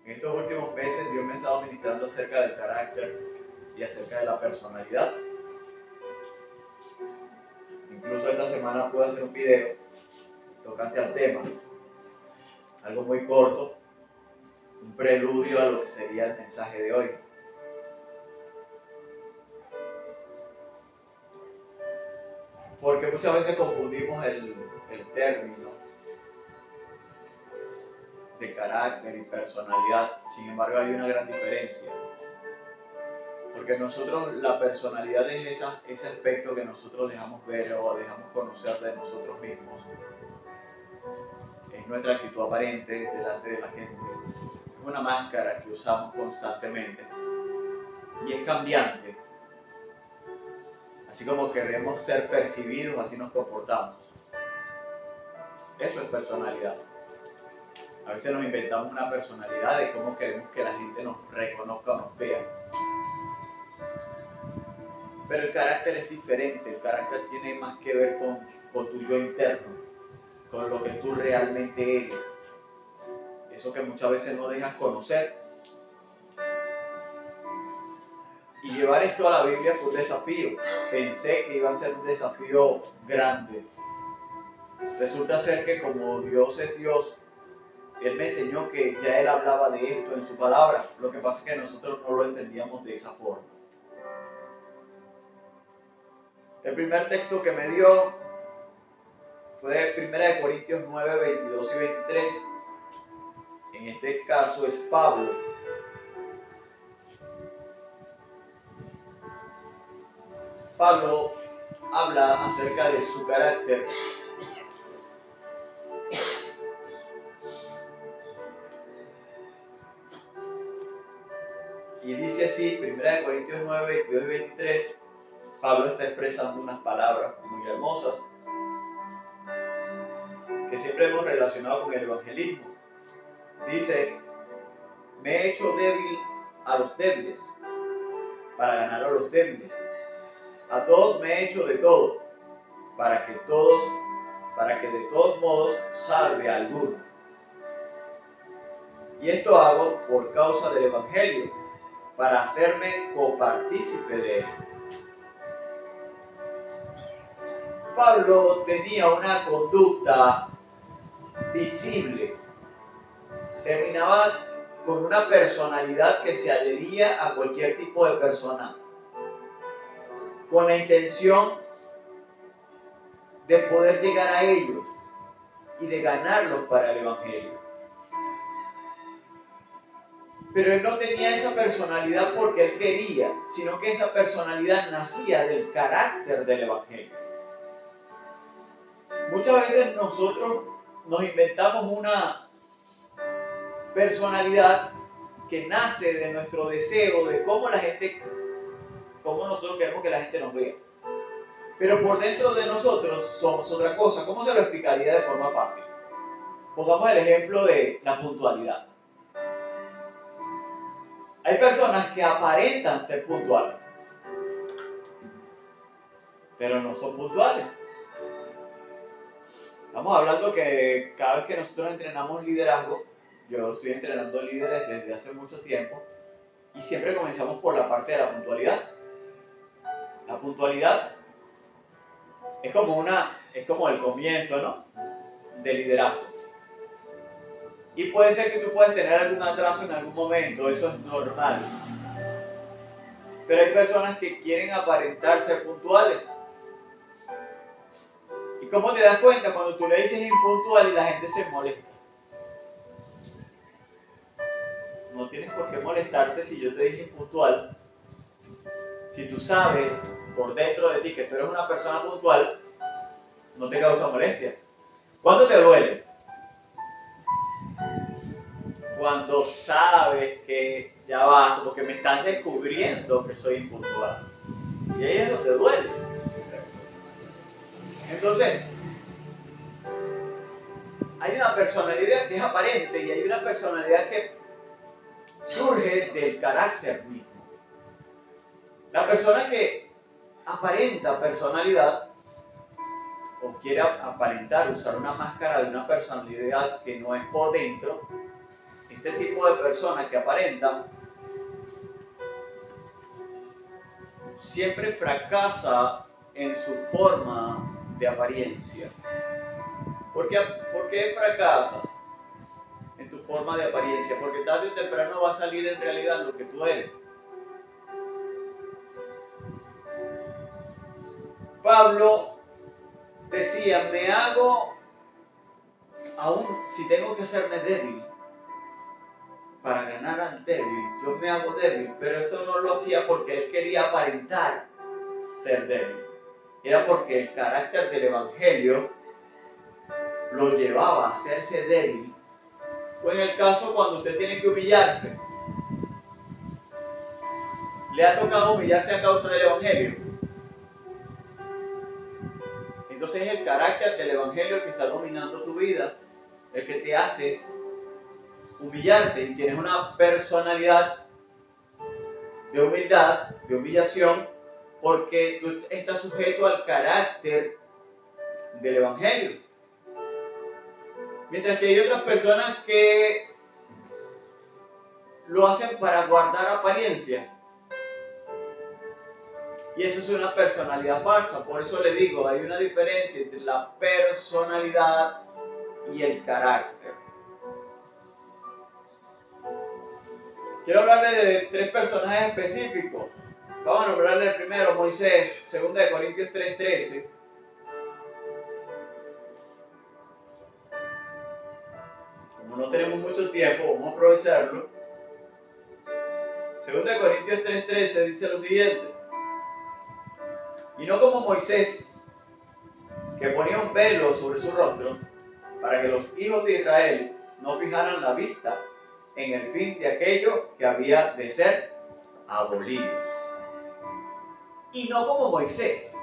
En estos últimos meses Dios me ha estado ministrando acerca del carácter y acerca de la personalidad. Incluso esta semana pude hacer un video tocante al tema, algo muy corto, un preludio a lo que sería el mensaje de hoy. Porque muchas veces confundimos el término de carácter y personalidad. Sin embargo, hay una gran diferencia. Porque nosotros, la personalidad es ese aspecto que nosotros dejamos ver o dejamos conocer de nosotros mismos. Es nuestra actitud aparente delante de la gente. Es una máscara que usamos constantemente. Y es cambiante. Así como queremos ser percibidos, así nos comportamos. Eso es personalidad. A veces nos inventamos una personalidad de cómo queremos que la gente nos reconozca o nos vea. Pero el carácter es diferente. El carácter tiene más que ver con tu yo interno, con lo que tú realmente eres. Eso que muchas veces no dejas conocer. Y llevar esto a la Biblia fue un desafío. Pensé que iba a ser un desafío grande. Resulta ser que como Dios es Dios, Él me enseñó que ya Él hablaba de esto en su palabra. Lo que pasa es que nosotros no lo entendíamos de esa forma. El primer texto que me dio fue 1 Corintios 9, 22 y 23. En este caso es Pablo. Pablo habla acerca de su carácter. Y dice así, 1 Corintios 9, 22 y 23, Pablo está expresando unas palabras muy hermosas que siempre hemos relacionado con el evangelismo. Dice, me he hecho débil a los débiles, para ganar a los débiles. A todos me he hecho de todo, para que de todos modos salve a alguno. Y esto hago por causa del evangelio, para hacerme copartícipe de él. Pablo tenía una conducta visible, terminaba con una personalidad que se adhería a cualquier tipo de persona, con la intención de poder llegar a ellos y de ganarlos para el evangelio. Pero él no tenía esa personalidad porque él quería, sino que esa personalidad nacía del carácter del evangelio. Muchas veces nosotros nos inventamos una personalidad que nace de nuestro deseo de cómo nosotros queremos que la gente nos vea. Pero por dentro de nosotros somos otra cosa. ¿Cómo se lo explicaría de forma fácil? Pongamos el ejemplo de la puntualidad. Hay personas que aparentan ser puntuales, pero no son puntuales. Estamos hablando que cada vez que nosotros entrenamos liderazgo, yo estoy entrenando líderes desde hace mucho tiempo, y siempre comenzamos por la parte de la puntualidad. La puntualidad es como el comienzo, ¿no?, del liderazgo. Y puede ser que tú puedas tener algún atraso en algún momento, eso es normal. Pero hay personas que quieren aparentar ser puntuales. ¿Y cómo te das cuenta? Cuando tú le dices impuntual y la gente se molesta. No tienes por qué molestarte si yo te dije impuntual. Si tú sabes por dentro de ti que tú eres una persona puntual, no te causa molestia. ¿Cuándo te duele? Cuando sabes que ya va, como que me estás descubriendo que soy impuntual. Y ahí es donde duele. Entonces, hay una personalidad que es aparente y hay una personalidad que surge del carácter mismo. La persona que aparenta personalidad o quiere aparentar, usar una máscara de una personalidad que no es por dentro, este tipo de personas que aparentan, siempre fracasa en su forma de apariencia. ¿Por qué fracasas en tu forma de apariencia? Porque tarde o temprano va a salir en realidad lo que tú eres. Pablo decía, me hago, aún si tengo que hacerme débil para ganar al débil, yo me hago débil, pero eso no lo hacía porque él quería aparentar ser débil. Era porque el carácter del evangelio lo llevaba a hacerse débil. O en el caso cuando usted tiene que humillarse, le ha tocado humillarse a causa del evangelio. Entonces es el carácter del evangelio el que está dominando tu vida, el que te hace humillarte, y tienes una personalidad de humildad, de humillación, porque tú estás sujeto al carácter del evangelio. Mientras que hay otras personas que lo hacen para guardar apariencias. Y eso es una personalidad falsa. Por eso le digo, hay una diferencia entre la personalidad y el carácter. Quiero hablarle de 3 personajes específicos. Vamos a nombrarle el primero, Moisés, 2 Corintios 3:13. Como no tenemos mucho tiempo, vamos a aprovecharlo. 2 Corintios 3:13 dice lo siguiente: y no como Moisés, que ponía un velo sobre su rostro, para que los hijos de Israel no fijaran la vista en el fin de aquello que había de ser abolido. Y no como Moisés.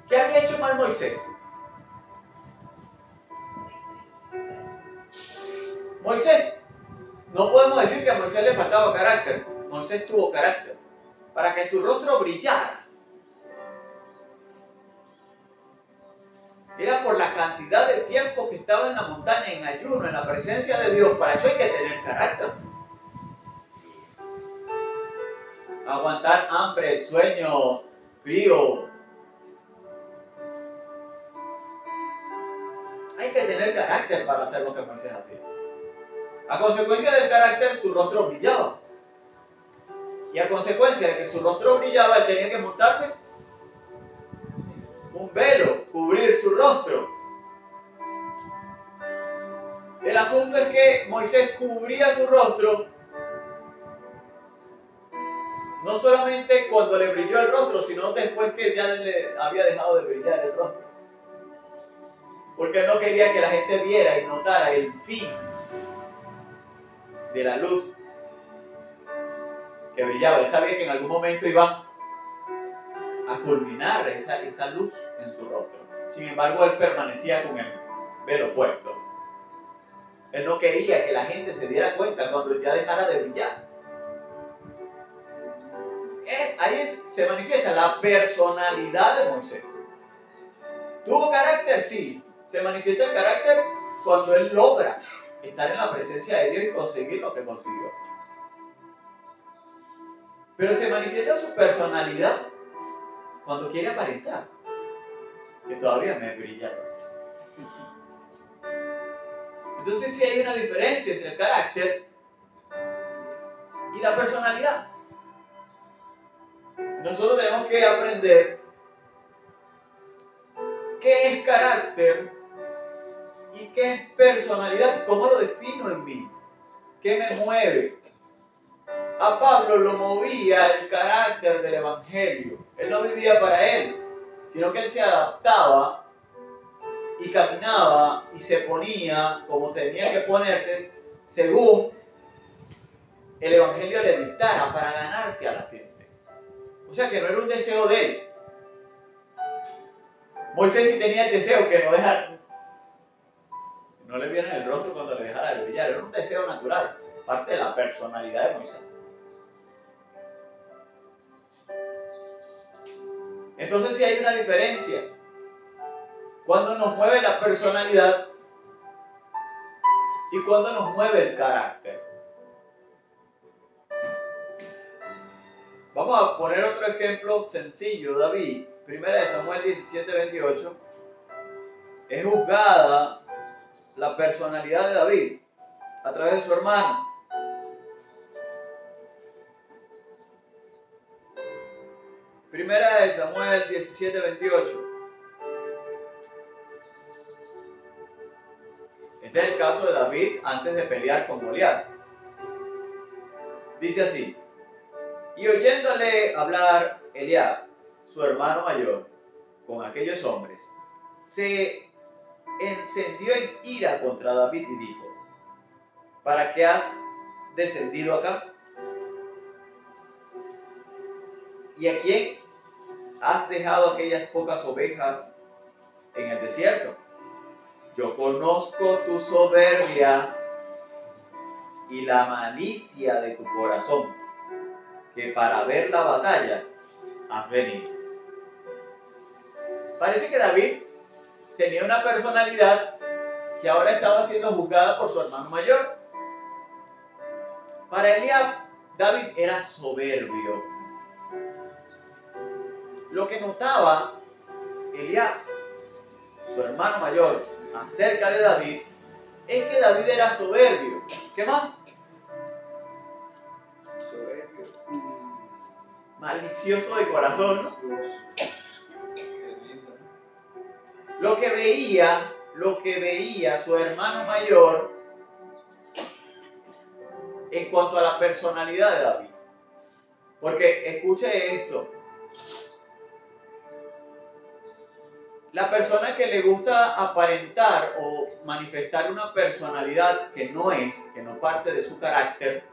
¿Qué había hecho mal Moisés? Moisés, no podemos decir que a Moisés le faltaba carácter. Moisés tuvo carácter. Para que su rostro brillara, era por la cantidad de tiempo que estaba en la montaña, en ayuno, en la presencia de Dios. Para eso hay que tener carácter. Aguantar hambre, sueño, frío. Hay que tener carácter para hacer lo que Moisés hacía. A consecuencia del carácter, su rostro brillaba. Y a consecuencia de que su rostro brillaba, él tenía que montarse un velo, cubrir su rostro. El asunto es que Moisés cubría su rostro no solamente cuando le brilló el rostro, sino después que ya le había dejado de brillar el rostro. Porque él no quería que la gente viera y notara el fin de la luz que brillaba. Él sabía que en algún momento iba a culminar esa luz en su rostro. Sin embargo, él permanecía con el velo puesto. Él no quería que la gente se diera cuenta cuando ya dejara de brillar. Ahí se manifiesta la personalidad de Moisés. ¿Tuvo carácter? Sí. Se manifiesta el carácter cuando él logra estar en la presencia de Dios y conseguir lo que consiguió. Pero se manifiesta su personalidad cuando quiere aparentar que todavía me brilla. Entonces sí hay una diferencia entre el carácter y la personalidad. Nosotros tenemos que aprender qué es carácter y qué es personalidad, cómo lo defino en mí, qué me mueve. A Pablo lo movía el carácter del evangelio. Él no vivía para él, sino que él se adaptaba y caminaba y se ponía como tenía que ponerse según el evangelio le dictara para ganarse a la gente. O sea que no era un deseo de él. Moisés sí tenía el deseo que no le viera en el rostro cuando le dejara de brillar. Era un deseo natural, parte de la personalidad de Moisés. Entonces sí hay una diferencia. Cuando nos mueve la personalidad, y cuándo nos mueve el carácter. Vamos a poner otro ejemplo sencillo. David, 1 Samuel 17:28, es juzgada la personalidad de David a través de su hermano. Primera de Samuel 17:28. Este es el caso de David antes de pelear con Goliat. Dice así: y oyéndole hablar Eliab, su hermano mayor, con aquellos hombres, se encendió en ira contra David y dijo: ¿para qué has descendido acá? ¿Y a quién has dejado aquellas pocas ovejas en el desierto? Yo conozco tu soberbia y la malicia de tu corazón, que para ver la batalla has venido. Parece que David tenía una personalidad que ahora estaba siendo juzgada por su hermano mayor. Para Eliab, David era soberbio. Lo que notaba Eliab, su hermano mayor, acerca de David, es que David era soberbio. ¿Qué más? Soberbio. Malicioso de corazón, ¿no? Lo que veía su hermano mayor en cuanto a la personalidad de David. Porque escuche esto. La persona que le gusta aparentar o manifestar una personalidad que no es, que no parte de su carácter,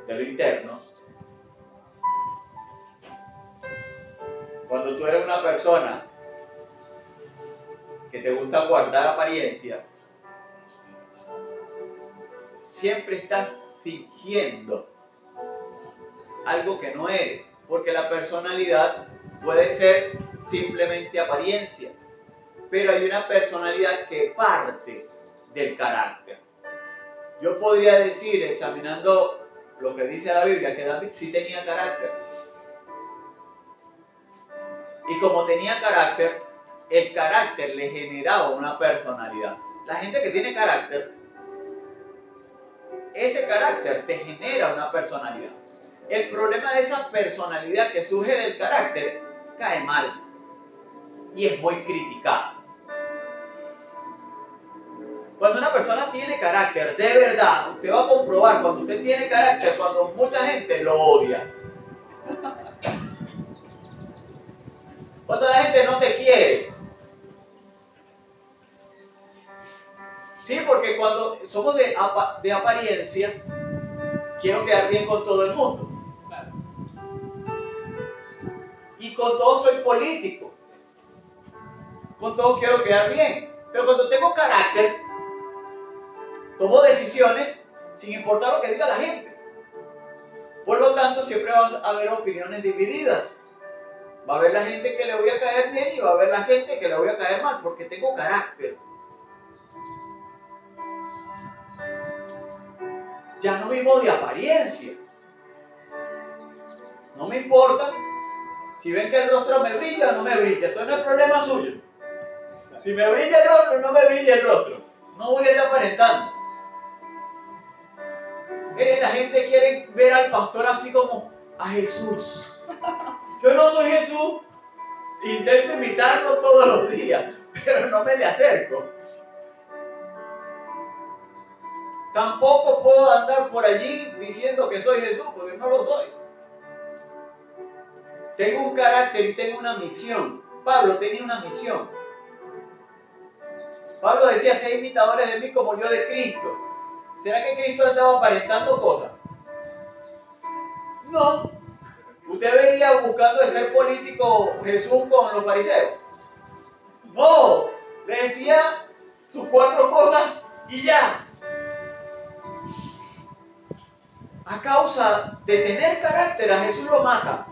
de lo interno, cuando tú eres una persona que te gusta guardar apariencias, siempre estás fingiendo algo que no eres, porque la personalidad puede ser simplemente apariencia, pero hay una personalidad que parte del carácter. Yo podría decir, examinando lo que dice la Biblia, que David sí tenía carácter. Y como tenía carácter, el carácter le generaba una personalidad. La gente que tiene carácter, ese carácter te genera una personalidad. El problema de esa personalidad que surge del carácter cae mal y es muy criticada. Cuando una persona tiene carácter, de verdad, usted va a comprobar cuando usted tiene carácter, cuando mucha gente lo odia. Cuando la gente no te quiere. Sí, porque cuando somos de apariencia, quiero quedar bien con todo el mundo. Y con todo soy político. Con todo quiero quedar bien. Pero cuando tengo carácter, tomo decisiones sin importar lo que diga la gente. Por lo tanto, siempre va a haber opiniones divididas. Va a haber la gente que le voy a caer bien y va a haber la gente que le voy a caer mal, porque tengo carácter. Ya no vivo de apariencia. No me importa si ven que el rostro me brilla o no me brilla. Eso no es problema suyo. Si me brilla el rostro o no me brilla el rostro. No voy a estar aparentando. La gente quiere ver al pastor así como a Jesús. Yo no soy Jesús. Intento imitarlo todos los días, pero no me le acerco. Tampoco puedo andar por allí diciendo que soy Jesús, porque no lo soy. Tengo un carácter y tengo una misión. Pablo tenía una misión. Pablo decía: sé imitadores de mí como yo de Cristo. ¿Será que Cristo estaba aparentando cosas? No. ¿Usted veía buscando de ser político Jesús con los fariseos? No. Le decía sus 4 cosas y ya. A causa de tener carácter, a Jesús lo mata.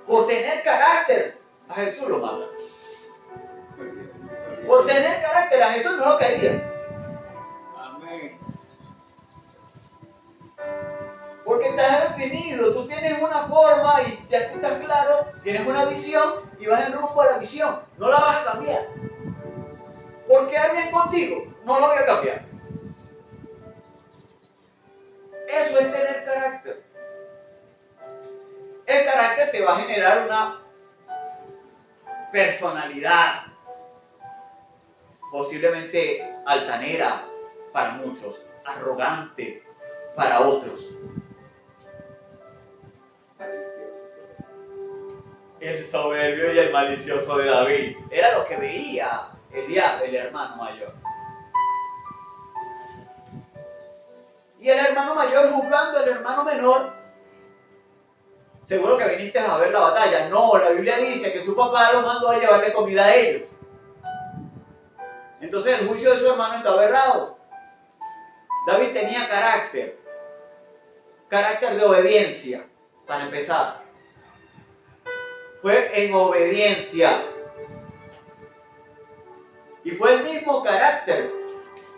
Por tener carácter, a Jesús lo mata. Por tener carácter. carácter, a Jesús no lo quería. Amén. Porque estás definido, tú tienes una forma y ya tú estás claro, tienes una visión y vas en rumbo a la visión. No la vas a cambiar. Por quedar bien contigo, no lo voy a cambiar. Eso es tener carácter. El carácter te va a generar una personalidad, posiblemente altanera para muchos, arrogante para otros. El soberbio y el malicioso de David era lo que veía Eliab, el hermano mayor. Y el hermano mayor juzgando al hermano menor. Seguro que viniste a ver la batalla. No, la Biblia dice que su papá lo mandó a llevarle comida a ellos. Entonces el juicio de su hermano estaba errado. David tenía carácter de obediencia, para empezar. Fue en obediencia. Y fue el mismo carácter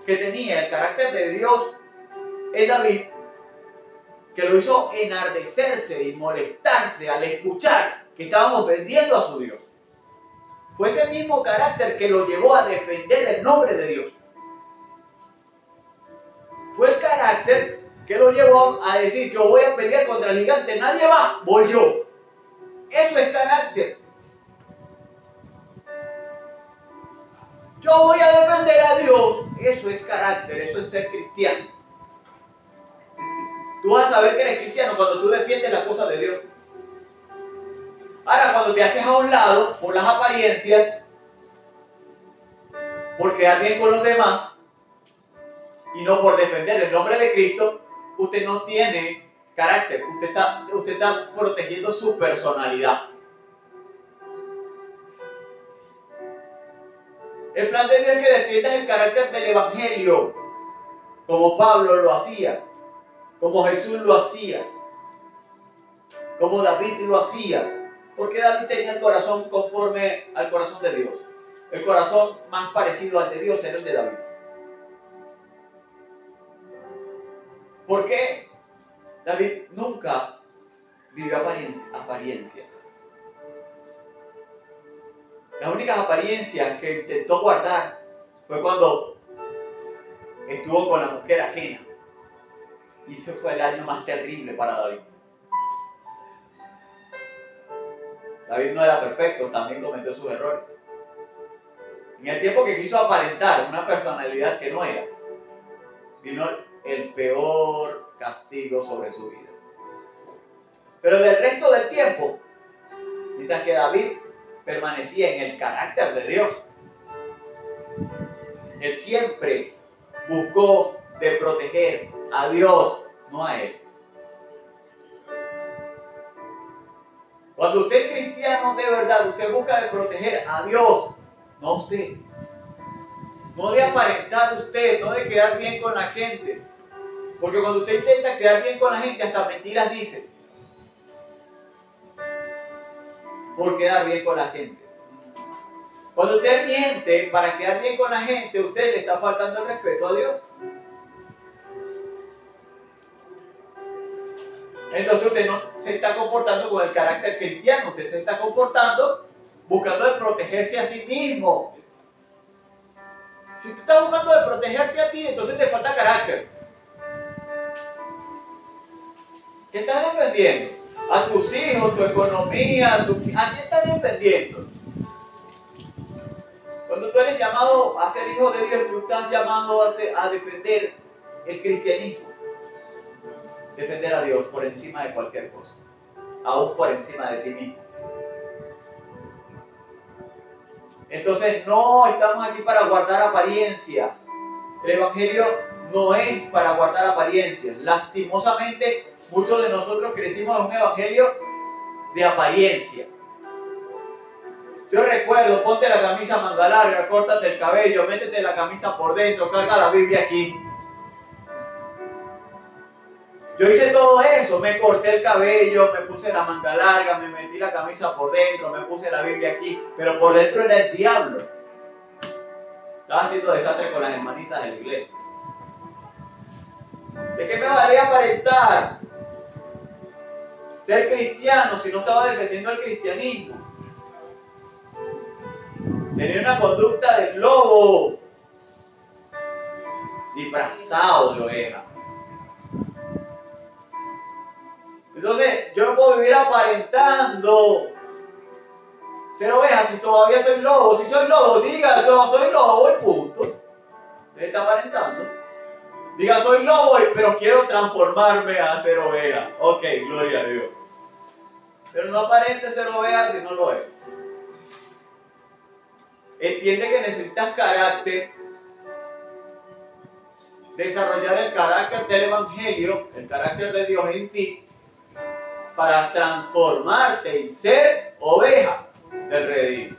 que tenía, el carácter de Dios en David, que lo hizo enardecerse y molestarse al escuchar que estábamos vendiendo a su Dios. Fue ese mismo carácter que lo llevó a defender el nombre de Dios. Fue el carácter que lo llevó a decir: yo voy a pelear contra el gigante, nadie va, voy yo. Eso es carácter. Yo voy a defender a Dios. Eso es carácter, eso es ser cristiano. Tú vas a saber que eres cristiano cuando tú defiendes las cosas de Dios. Ahora, cuando te haces a un lado por las apariencias, por quedar bien con los demás y no por defender el nombre de Cristo, usted no tiene carácter. Usted está protegiendo su personalidad. El plan de Dios es que defiendas el carácter del Evangelio, como Pablo lo hacía, como Jesús lo hacía, como David lo hacía. Porque David tenía el corazón conforme al corazón de Dios. El corazón más parecido al de Dios era el de David. ¿Por qué? David nunca vivió apariencias. Las únicas apariencias que intentó guardar fue cuando estuvo con la mujer ajena. Y ese fue el año más terrible para David. David no era perfecto, también cometió sus errores. En el tiempo que quiso aparentar una personalidad que no era, vino el peor castigo sobre su vida. Pero del resto del tiempo, mientras que David permanecía en el carácter de Dios, él siempre buscó de proteger a Dios, no a él. Cuando usted es cristiano de verdad, usted busca de proteger a Dios, no a usted. No de aparentar usted, no de quedar bien con la gente. Porque cuando usted intenta quedar bien con la gente, hasta mentiras dice. Por quedar bien con la gente. Cuando usted miente para quedar bien con la gente, usted le está faltando el respeto a Dios. Entonces usted no se está comportando con el carácter cristiano, usted se está comportando buscando de protegerse a sí mismo. Si tú estás buscando de protegerte a ti, entonces te falta carácter. ¿Qué estás defendiendo? A tus hijos, tu economía, ¿a qué estás defendiendo? Cuando tú eres llamado a ser hijo de Dios, tú estás llamado a defender el cristianismo. Defender a Dios por encima de cualquier cosa, aún por encima de ti mismo. Entonces no estamos aquí para guardar apariencias. El Evangelio no es para guardar apariencias. Lastimosamente, muchos de nosotros crecimos en un Evangelio de apariencia. Yo recuerdo, ponte la camisa manga larga, córtate el cabello, métete la camisa por dentro, carga la Biblia aquí. Yo hice todo eso, me corté el cabello, me puse la manga larga, me metí la camisa por dentro, me puse la Biblia aquí, pero por dentro era el diablo. Estaba haciendo desastre con las hermanitas de la iglesia. ¿De qué me valía aparentar ser cristiano si no estaba defendiendo el cristianismo? Tenía una conducta de lobo disfrazado de oveja. Entonces, yo no puedo vivir aparentando ser oveja si todavía soy lobo. Si soy lobo, diga, yo soy lobo y punto. Usted está aparentando. Diga, soy lobo, pero quiero transformarme a ser oveja. Ok, gloria a Dios. Pero no aparente ser oveja si no lo es. Entiende que necesitas carácter, desarrollar el carácter del Evangelio, el carácter de Dios en ti, para transformarte y ser oveja del redimido.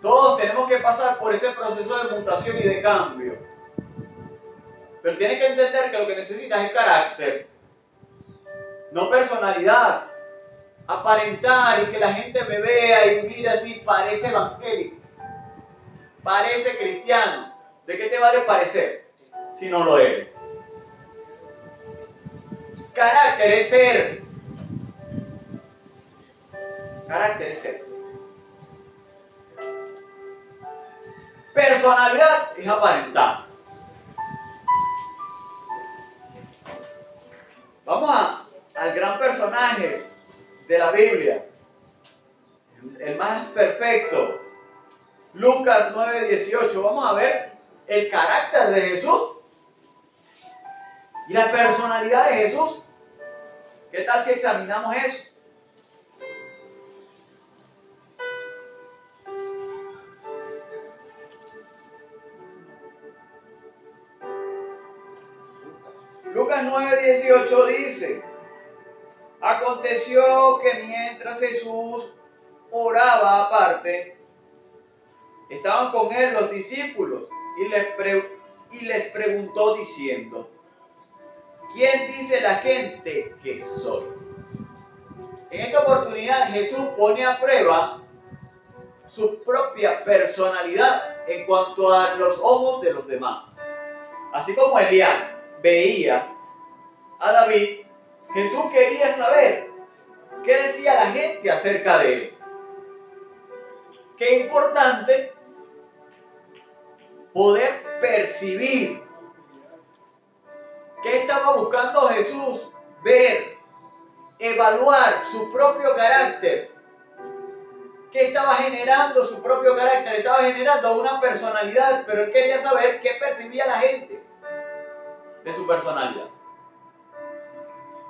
Todos tenemos que pasar por ese proceso de mutación y de cambio. Pero tienes que entender que lo que necesitas es carácter, no personalidad. Aparentar y que la gente me vea y vivir así parece evangélico, parece cristiano. ¿De qué te vale parecer si no lo eres? Carácter es ser. Carácter es ser. Personalidad es aparentar. Vamos al gran personaje de la Biblia, el más perfecto, Lucas 9:18. Vamos a ver el carácter de Jesús y la personalidad de Jesús. ¿Qué tal si examinamos eso? Lucas 9:18 dice: aconteció que mientras Jesús oraba aparte, estaban con él los discípulos y les preguntó diciendo: ¿quién dice la gente que soy? En esta oportunidad Jesús pone a prueba su propia personalidad en cuanto a los ojos de los demás. Así como Elías veía a David, Jesús quería saber qué decía la gente acerca de él. Qué importante poder percibir qué estaba buscando Jesús, ver, evaluar su propio carácter. ¿Qué estaba generando su propio carácter? Estaba generando una personalidad, pero él quería saber qué percibía la gente de su personalidad.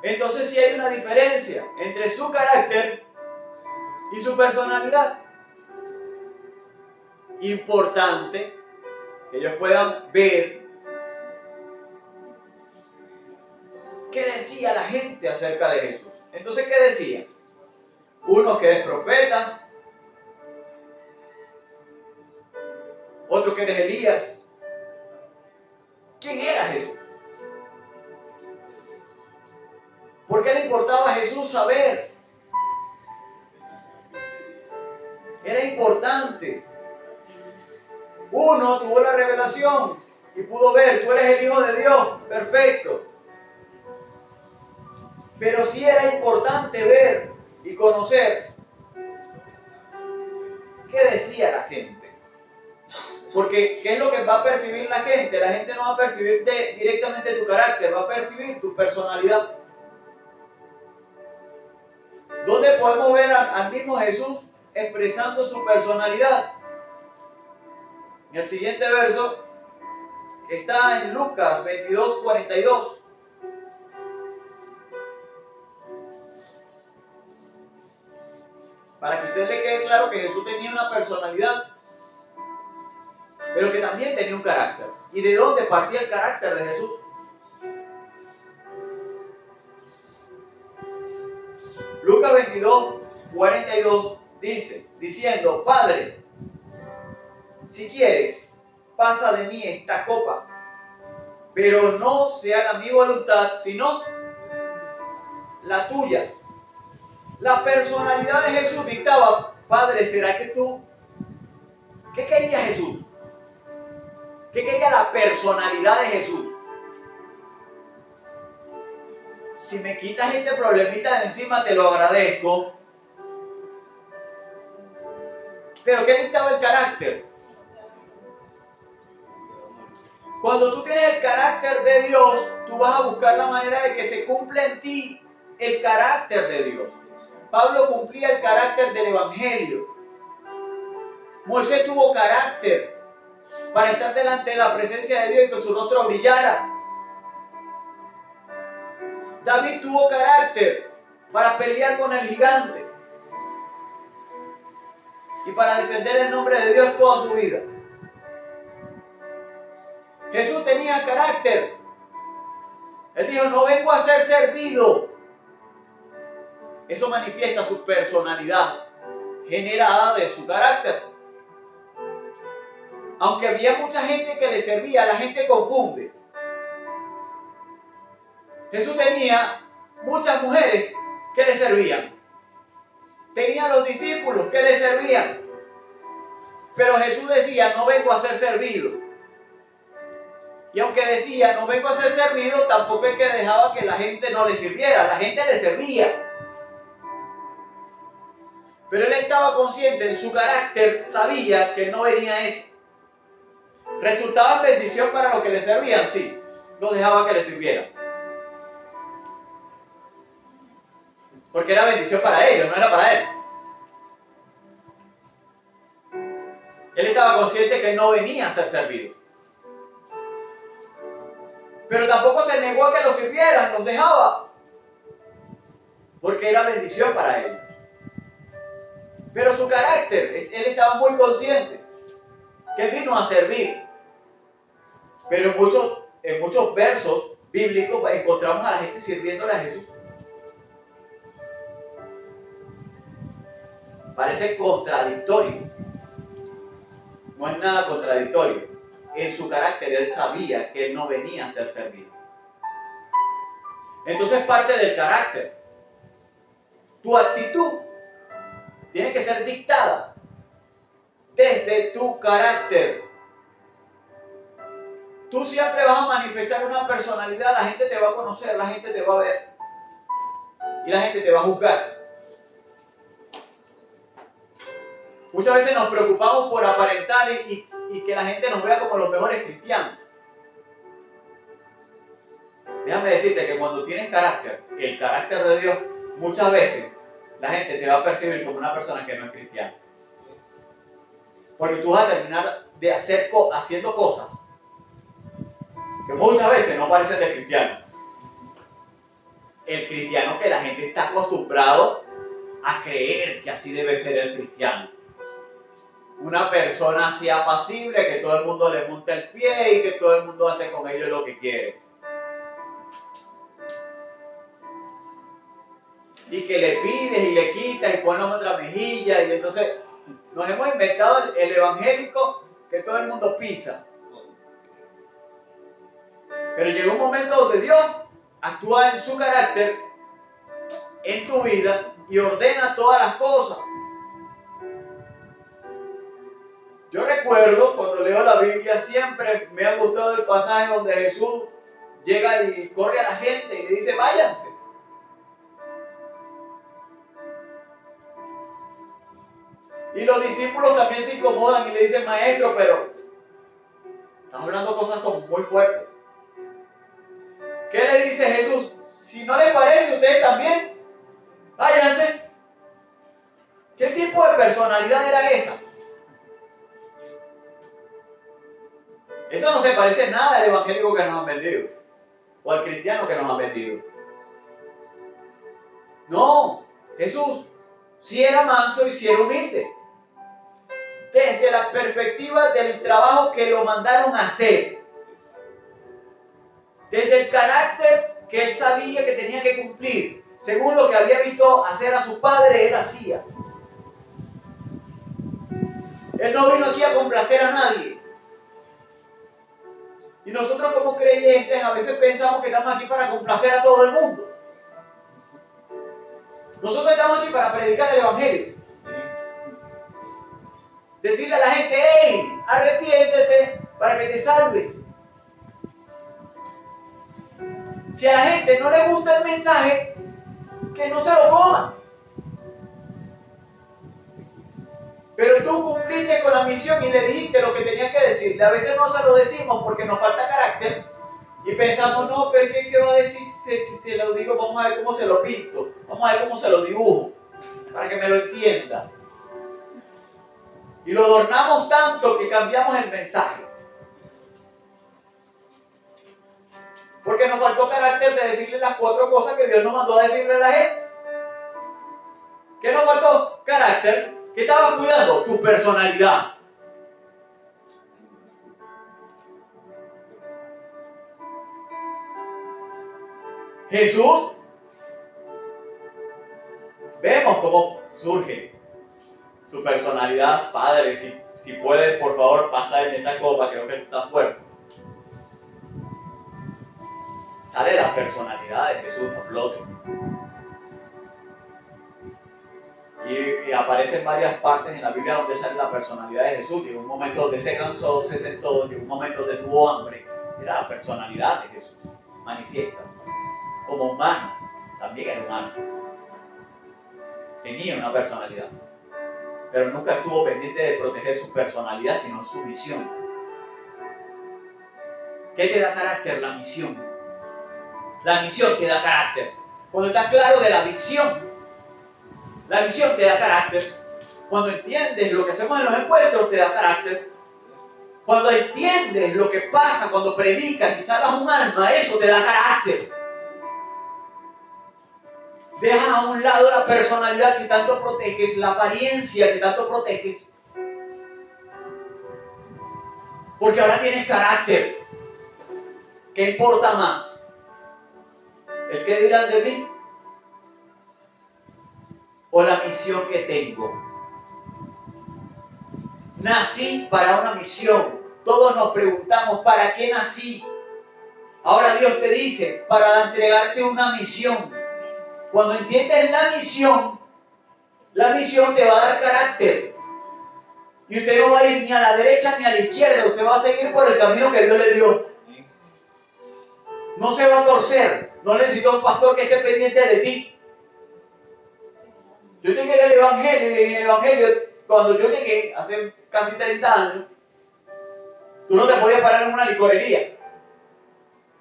Entonces sí hay una diferencia entre su carácter y su personalidad. Importante que ellos puedan ver qué decía la gente acerca de Jesús. Entonces, ¿qué decía? Unos que eres profeta, otro que eres Elías. ¿Quién era Jesús? ¿Por qué le importaba a Jesús saber? Era importante. Uno tuvo la revelación y pudo ver, tú eres el Hijo de Dios, perfecto. Pero sí era importante ver y conocer qué decía la gente. Porque ¿qué es lo que va a percibir la gente? La gente no va a percibir directamente tu carácter, va a percibir tu personalidad. ¿Dónde podemos ver al mismo Jesús expresando su personalidad? En el siguiente verso, que está en Lucas 22:42. Para que a usted le quede claro que Jesús tenía una personalidad, pero que también tenía un carácter. ¿Y de dónde partía el carácter de Jesús? Lucas 22:42 dice, diciendo: Padre, si quieres, pasa de mí esta copa, pero no se haga mi voluntad, sino la tuya. La personalidad de Jesús dictaba: Padre, ¿será que tú? ¿Qué quería Jesús? ¿Qué quería? La personalidad de Jesús. Si me quitas este problemita de encima, te lo agradezco. Pero ¿qué dictaba el carácter? Cuando tú tienes el carácter de Dios, tú vas a buscar la manera de que se cumpla en ti el carácter de Dios. Pablo cumplía el carácter del Evangelio. Moisés tuvo carácter para estar delante de la presencia de Dios y que su rostro brillara. David tuvo carácter para pelear con el gigante y para defender el nombre de Dios toda su vida. Jesús tenía carácter. Él dijo, no vengo a ser servido. Eso manifiesta su personalidad generada de su carácter. Aunque había mucha gente que le servía, la gente confunde. Jesús tenía muchas mujeres que le servían. Tenía los discípulos que le servían. Pero Jesús decía, no vengo a ser servido. Y aunque decía, no vengo a ser servido, tampoco es que dejaba que la gente no le sirviera. La gente le servía. Pero él estaba consciente en su carácter, sabía que no venía eso. ¿Resultaba en bendición para los que le servían? Sí. No dejaba que le sirvieran. Porque era bendición para ellos, no era para él. Él estaba consciente que no venía a ser servido. Pero tampoco se negó a que los sirvieran, los dejaba. Porque era bendición para ellos. Pero su carácter, él estaba muy consciente que él vino a servir. Pero en muchos versos bíblicos encontramos a la gente sirviéndole a Jesús. Parece contradictorio. No es nada contradictorio. En su carácter él sabía que él no venía a ser servido. Entonces parte del carácter. Tu actitud tiene que ser dictada desde tu carácter. Tú siempre vas a manifestar una personalidad, la gente te va a conocer, la gente te va a ver y la gente te va a juzgar. Muchas veces nos preocupamos por aparentar y que la gente nos vea como los mejores cristianos. Déjame decirte que cuando tienes carácter, el carácter de Dios, muchas veces la gente te va a percibir como una persona que no es cristiana. Porque tú vas a terminar haciendo cosas que muchas veces no parecen de cristiano. El cristiano que la gente está acostumbrado a creer que así debe ser el cristiano. Una persona así apacible, que todo el mundo le monta el pie y que todo el mundo hace con ellos lo que quiere. Y que le pides y le quitas y pones otra mejilla y entonces nos hemos inventado el evangélico que todo el mundo pisa. Pero llegó un momento donde Dios actúa en su carácter, en tu vida y ordena todas las cosas. Yo recuerdo cuando leo la Biblia siempre me ha gustado el pasaje donde Jesús llega y corre a la gente y le dice váyanse. Y los discípulos también se incomodan y le dicen maestro, pero estás hablando cosas como muy fuertes. ¿Qué le dice Jesús? Si no les parece, ustedes también, váyanse. ¿Qué tipo de personalidad era esa? Eso no se parece nada al evangélico que nos han vendido, o al cristiano que nos han vendido. No, Jesús sí era manso y sí era humilde. Desde la perspectiva del trabajo que lo mandaron a hacer. Desde el carácter que él sabía que tenía que cumplir. Según lo que había visto hacer a su padre, él hacía. Él no vino aquí a complacer a nadie. Y nosotros como creyentes a veces pensamos que estamos aquí para complacer a todo el mundo. Nosotros estamos aquí para predicar el evangelio. Decirle a la gente, hey, arrepiéntete para que que te salves. Si a la gente no le gusta el mensaje, que no se lo coma. Pero tú cumpliste con la misión y le dijiste lo que tenías que decirle. A veces no se lo decimos porque nos falta carácter y pensamos, no, pero ¿qué va a decir si se lo digo? Vamos a ver cómo se lo pinto, vamos a ver cómo se lo dibujo, para que me lo entienda. Y lo adornamos tanto que cambiamos el mensaje. Porque nos faltó carácter de decirle las 4 cosas que Dios nos mandó a decirle a la gente. ¿Qué nos faltó? Carácter. ¿Qué estabas cuidando? Tu personalidad. Jesús, vemos cómo surge su personalidad. Padre, si puedes, por favor, pasa en esta copa, creo que está fuerte. Sale la personalidad de Jesús a flote. Y aparece en varias partes en la Biblia donde sale la personalidad de Jesús. Llegó un momento donde se cansó, se sentó, llegó un momento donde tuvo hambre. Era la personalidad de Jesús, manifiesta. Como humano, también era humano. Tenía una personalidad. Pero nunca estuvo pendiente de proteger su personalidad, sino su misión. ¿Qué te da carácter? La misión. La misión te da carácter. Cuando estás claro de la visión, la visión te da carácter. Cuando entiendes lo que hacemos en los encuentros, te da carácter. Cuando entiendes lo que pasa cuando predicas y salvas un alma, eso te da carácter. Dejas a un lado la personalidad que tanto proteges, la apariencia que tanto proteges, porque ahora tienes carácter. ¿Qué importa más? ¿El qué dirán de mí? ¿O la misión que tengo? Nací para una misión. Todos nos preguntamos, ¿para qué nací? Ahora Dios te dice, para entregarte una misión. Cuando entiendes la misión te va a dar carácter. Y usted no va a ir ni a la derecha ni a la izquierda, usted va a seguir por el camino que Dios le dio. No se va a torcer, no necesita un pastor que esté pendiente de ti. Yo llegué al Evangelio y en el Evangelio, cuando yo llegué, hace casi 30 años, tú no te podías parar en una licorería.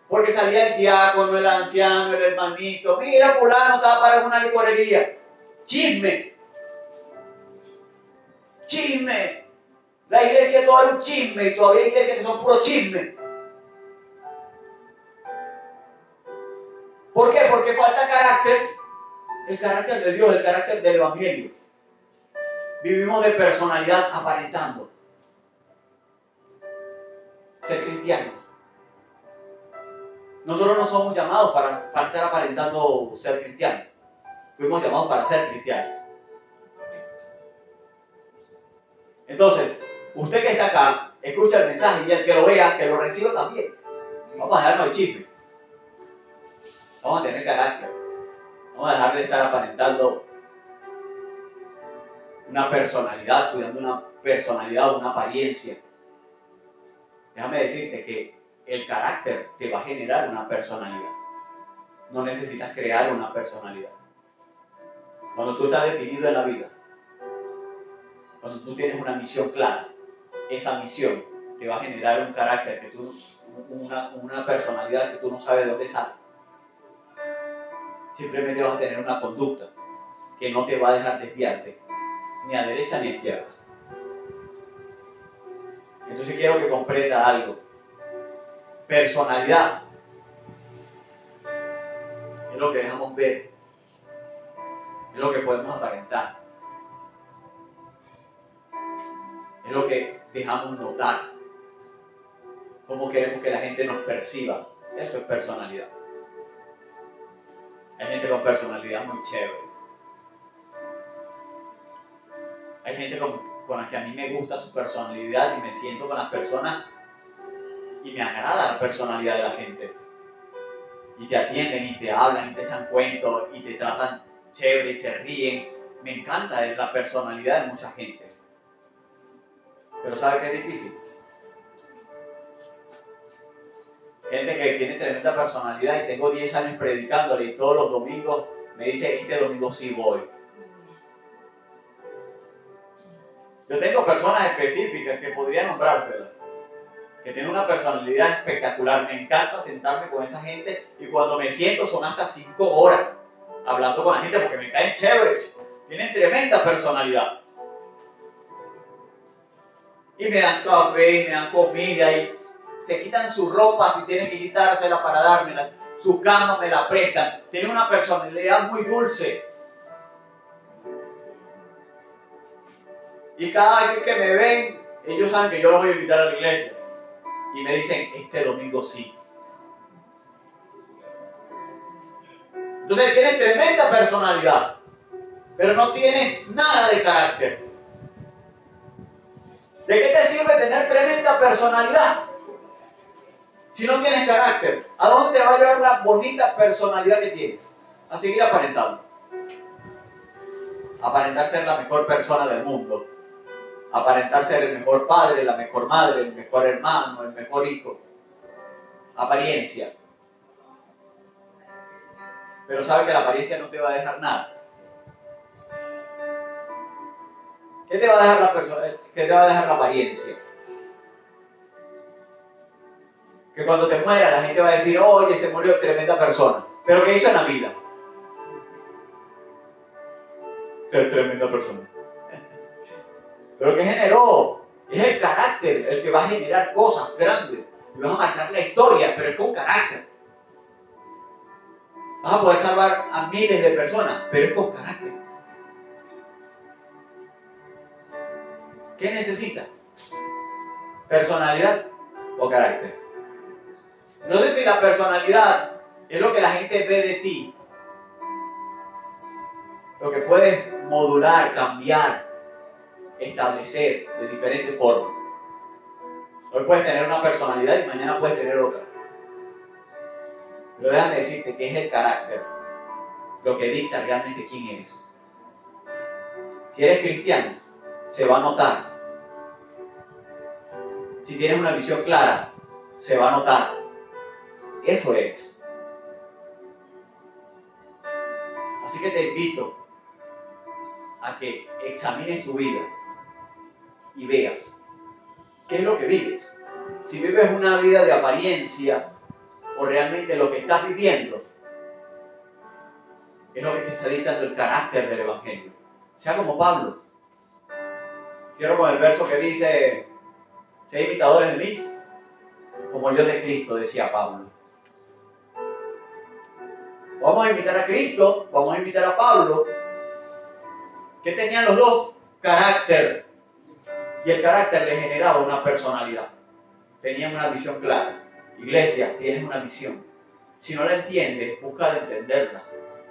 Porque salía el diácono, el anciano, el hermanito. Mira, fulano estaba parado en una licorería. Chisme. Chisme. La iglesia todo era un chisme y todavía hay iglesias que son puro chisme. ¿Por qué? Porque falta carácter. El carácter de Dios, el carácter del Evangelio. Vivimos de personalidad aparentando. Ser cristianos. Nosotros no somos llamados para estar aparentando ser cristianos. Fuimos llamados para ser cristianos. Entonces, usted que está acá, escucha el mensaje y el que lo vea, que lo reciba también. Vamos a dejarnos de chisme. Vamos a tener carácter. Vamos a dejar de estar aparentando una personalidad, cuidando una personalidad o una apariencia. Déjame decirte que el carácter te va a generar una personalidad. No necesitas crear una personalidad. Cuando tú estás definido en la vida, cuando tú tienes una misión clara, esa misión te va a generar un carácter, que tú, una personalidad que tú no sabes de dónde sale. Simplemente vas a tener una conducta que no te va a dejar desviarte, ni a derecha ni a izquierda. Entonces quiero que comprenda algo. Personalidad es lo que dejamos ver, es lo que podemos aparentar, es lo que dejamos notar, cómo queremos que la gente nos perciba. Eso es personalidad. Hay gente con personalidad muy chévere. Hay gente con la que a mí me gusta su personalidad y me siento con las personas y me agrada la personalidad de la gente. Y te atienden y te hablan y te echan cuentos y te tratan chévere y se ríen. Me encanta la personalidad de mucha gente. Pero ¿sabe qué es difícil? gente que tiene tremenda personalidad y tengo 10 años predicándole y todos los domingos me dice, este domingo sí voy. Yo tengo personas específicas que podría nombrárselas, que tienen una personalidad espectacular. Me encanta sentarme con esa gente y cuando me siento son hasta 5 horas hablando con la gente porque me caen chéveres. Tienen tremenda personalidad. Y me dan café, y me dan comida, y se quitan su ropa si tienen que quitársela para dármela. Su cama me la prestan. Tienen una personalidad muy dulce. Y cada vez que me ven, ellos saben que yo los voy a invitar a la iglesia. Y me dicen, este domingo sí. Entonces tienes tremenda personalidad, pero no tienes nada de carácter. ¿De qué te sirve tener tremenda personalidad si no tienes carácter? ¿A dónde te va a llevar la bonita personalidad que tienes? A seguir aparentando. Aparentar ser la mejor persona del mundo. Aparentar ser el mejor padre, la mejor madre, el mejor hermano, el mejor hijo. Apariencia. Pero sabe que la apariencia no te va a dejar nada. ¿Qué te va a dejar la persona? ¿Qué te va a dejar la apariencia? Que cuando te muera la gente va a decir, oye, se murió tremenda persona. ¿Pero qué hizo en la vida? Ser tremenda persona. ¿Pero qué generó? Es el carácter el que va a generar cosas grandes. Y vas a marcar la historia, pero es con carácter. Vas a poder salvar a miles de personas, pero es con carácter. ¿Qué necesitas? ¿Personalidad o carácter? No sé si la personalidad es lo que la gente ve de ti, lo que puedes modular, cambiar, establecer de diferentes formas. Hoy puedes tener una personalidad y mañana puedes tener otra. Pero déjame decirte que es el carácter lo que dicta realmente quién eres. Si eres cristiano, se va a notar. Si tienes una visión clara, se va a notar. Eso es. Así que te invito a que examines tu vida y veas qué es lo que vives. Si vives una vida de apariencia o realmente lo que estás viviendo es lo que te está dictando el carácter del Evangelio. Sea como Pablo. Cierro con el verso que dice, sé imitadores de mí, como yo de Cristo, decía Pablo. Vamos a imitar a Cristo, vamos a imitar a Pablo. ¿Qué tenían los dos? Carácter. Y el carácter le generaba una personalidad. Tenían una visión clara. Iglesia, tienes una visión. Si no la entiendes, busca de entenderla.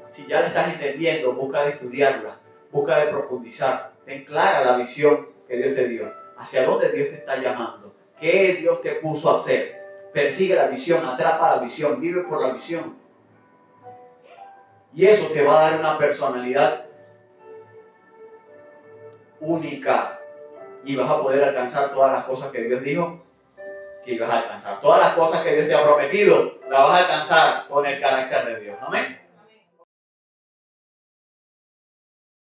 Si ya la estás entendiendo, busca de estudiarla. Busca de profundizar. Ten clara la visión que Dios te dio. Hacia dónde Dios te está llamando. ¿Qué Dios te puso a hacer? Persigue la visión, atrapa la visión, vive por la visión. Y eso te va a dar una personalidad única. Y vas a poder alcanzar todas las cosas que Dios dijo que ibas a alcanzar. Todas las cosas que Dios te ha prometido, las vas a alcanzar con el carácter de Dios. Amén.